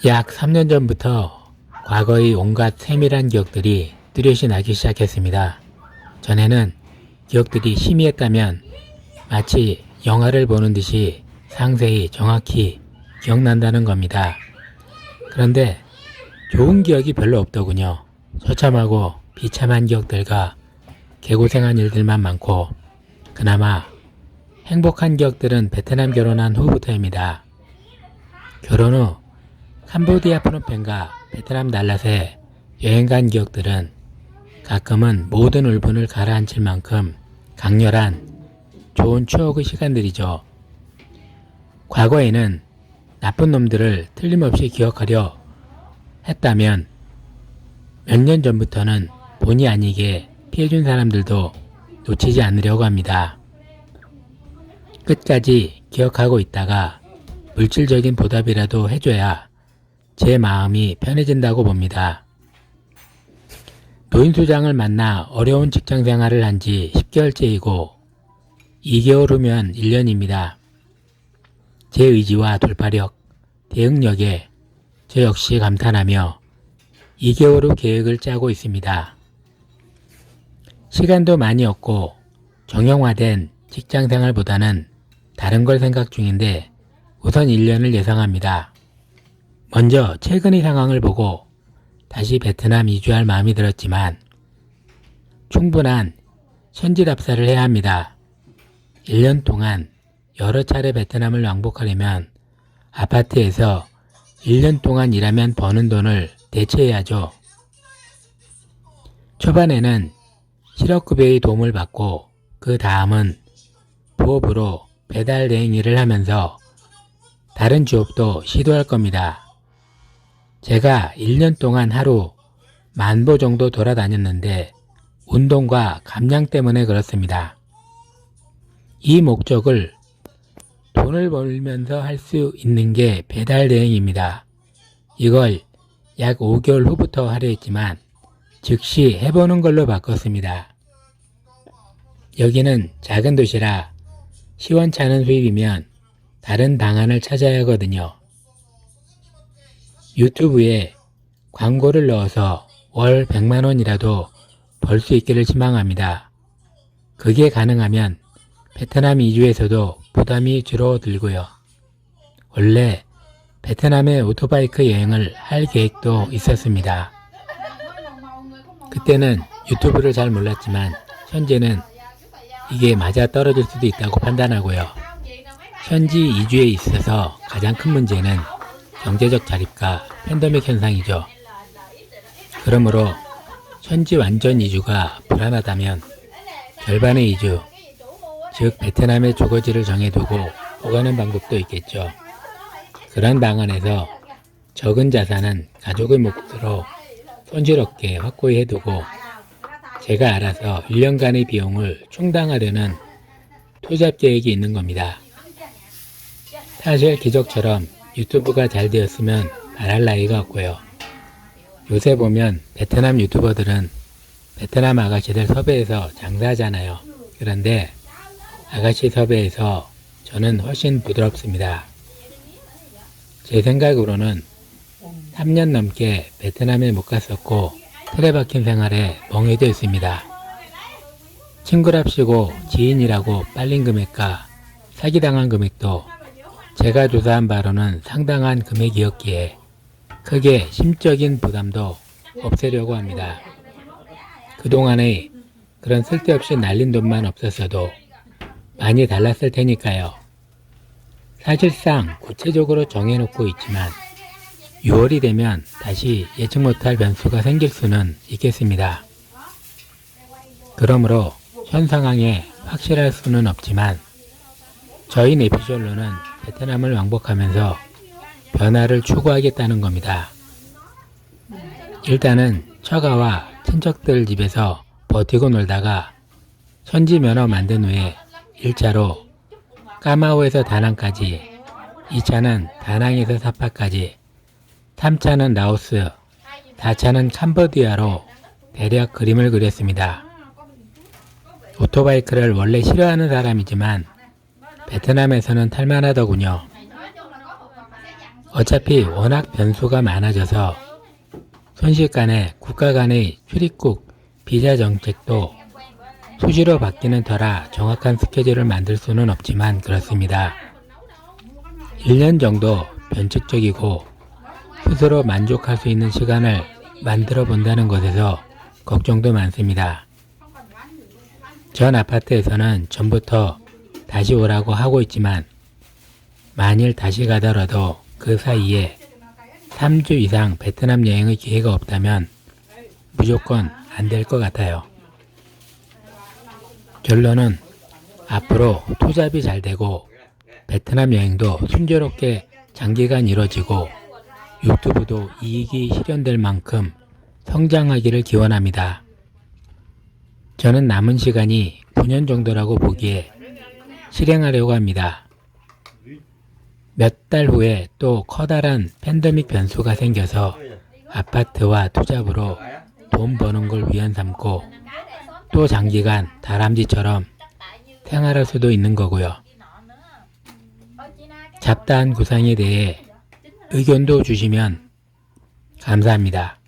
약 3년 전부터 과거의 온갖 세밀한 기억들이 뚜렷이 나기 시작했습니다. 전에는 기억들이 희미했다면 마치 영화를 보는 듯이 상세히 정확히 기억난다는 겁니다. 그런데 좋은 기억이 별로 없더군요. 처참하고 비참한 기억들과 개고생한 일들만 많고, 그나마 행복한 기억들은 베트남 결혼한 후부터입니다. 결혼 후 캄보디아 프놈펜과 베트남 달랏에 여행 간 기억들은 가끔은 모든 울분을 가라앉힐 만큼 강렬한 좋은 추억의 시간들이죠. 과거에는 나쁜 놈들을 틀림없이 기억하려 했다면 몇 년 전부터는 본의 아니게 피해준 사람들도 놓치지 않으려고 합니다. 끝까지 기억하고 있다가 물질적인 보답이라도 해줘야 제 마음이 편해진다고 봅니다. 노인수장을 만나 어려운 직장생활을 한 지 10개월째이고 2개월 후면 1년입니다. 제 의지와 돌파력, 대응력에 저 역시 감탄하며 2개월 후 계획을 짜고 있습니다. 시간도 많이 없고 정형화된 직장생활보다는 다른 걸 생각 중인데 우선 1년을 예상합니다. 먼저 최근의 상황을 보고 다시 베트남 이주할 마음이 들었지만 충분한 현지 답사를 해야 합니다. 1년 동안 여러 차례 베트남을 왕복하려면 아파트에서 1년 동안 일하면 버는 돈을 대체해야죠. 초반에는 실업급여의 도움을 받고 그 다음은 부업으로 배달 대행 일을 하면서 다른 주업도 시도할 겁니다. 제가 1년 동안 하루 10,000보 정도 돌아다녔는데 운동과 감량 때문에 그렇습니다. 이 목적을 돈을 벌면서 할 수 있는 게 배달 대행입니다. 이걸 약 5개월 후부터 하려 했지만 즉시 해보는 걸로 바꿨습니다. 여기는 작은 도시라 시원찮은 수입이면 다른 방안을 찾아야 하거든요. 유튜브에 광고를 넣어서 월 100만원이라도 벌 수 있기를 희망합니다. 그게 가능하면 베트남 이주에서도 부담이 줄어들고요. 원래 베트남에 오토바이크 여행을 할 계획도 있었습니다. 그때는 유튜브를 잘 몰랐지만 현재는 이게 맞아 떨어질 수도 있다고 판단하고요. 현지 이주에 있어서 가장 큰 문제는 경제적 자립과 팬데믹 현상이죠. 그러므로 현지 완전 이주가 불안하다면 절반의 이주, 즉 베트남의 주거지를 정해두고 오가는 방법도 있겠죠. 그런 방안에서 적은 자산은 가족의 몫으로 손실 없게 확고히 해두고 제가 알아서 1년간의 비용을 충당하려는 투잡 계획이 있는 겁니다. 사실 기적처럼 유튜브가 잘 되었으면 말할 나위가 없고요. 요새 보면 베트남 유튜버들은 베트남 아가씨들 섭외해서 장사하잖아요. 그런데 아가씨 섭외에서 저는 훨씬 부드럽습니다. 제 생각으로는 3년 넘게 베트남에 못 갔었고 틀에 박힌 생활에 멍해져 있습니다. 친구랍시고 지인이라고 빨린 금액과 사기당한 금액도 제가 조사한 바로는 상당한 금액이었기에 크게 심적인 부담도 없애려고 합니다. 그동안의 그런 쓸데없이 날린 돈만 없었어도 많이 달랐을 테니까요. 사실상 구체적으로 정해놓고 있지만 6월이 되면 다시 예측 못할 변수가 생길 수는 있겠습니다. 그러므로 현 상황에 확실할 수는 없지만 저희 내피셜로는 베트남을 왕복하면서 변화를 추구하겠다는 겁니다. 일단은 처가와 친척들 집에서 버티고 놀다가 현지 면허 만든 후에 1차로 까마오에서 다낭까지, 2차는 다낭에서 사파까지, 3차는 라오스, 4차는 캄보디아로 대략 그림을 그렸습니다. 오토바이크를 원래 싫어하는 사람이지만 베트남에서는 탈만하더군요. 어차피 워낙 변수가 많아져서 순식간에 국가 간의 출입국 비자 정책도 수시로 바뀌는 터라 정확한 스케줄을 만들 수는 없지만 그렇습니다. 1년 정도 변칙적이고 스스로 만족할 수 있는 시간을 만들어 본다는 것에서 걱정도 많습니다. 전 아파트에서는 전부터 다시 오라고 하고 있지만 만일 다시 가더라도 그 사이에 3주 이상 베트남 여행의 기회가 없다면 무조건 안 될 것 같아요. 결론은 앞으로 투잡이 잘 되고 베트남 여행도 순조롭게 장기간 이뤄지고 유튜브도 이익이 실현될 만큼 성장하기를 기원합니다. 저는 남은 시간이 9년 정도라고 보기에 실행하려고 합니다. 몇 달 후에 또 커다란 팬데믹 변수가 생겨서 아파트와 투잡으로 돈 버는 걸 위안 삼고 또 장기간 다람쥐처럼 생활할 수도 있는 거고요. 잡다한 구상에 대해 의견도 주시면 감사합니다.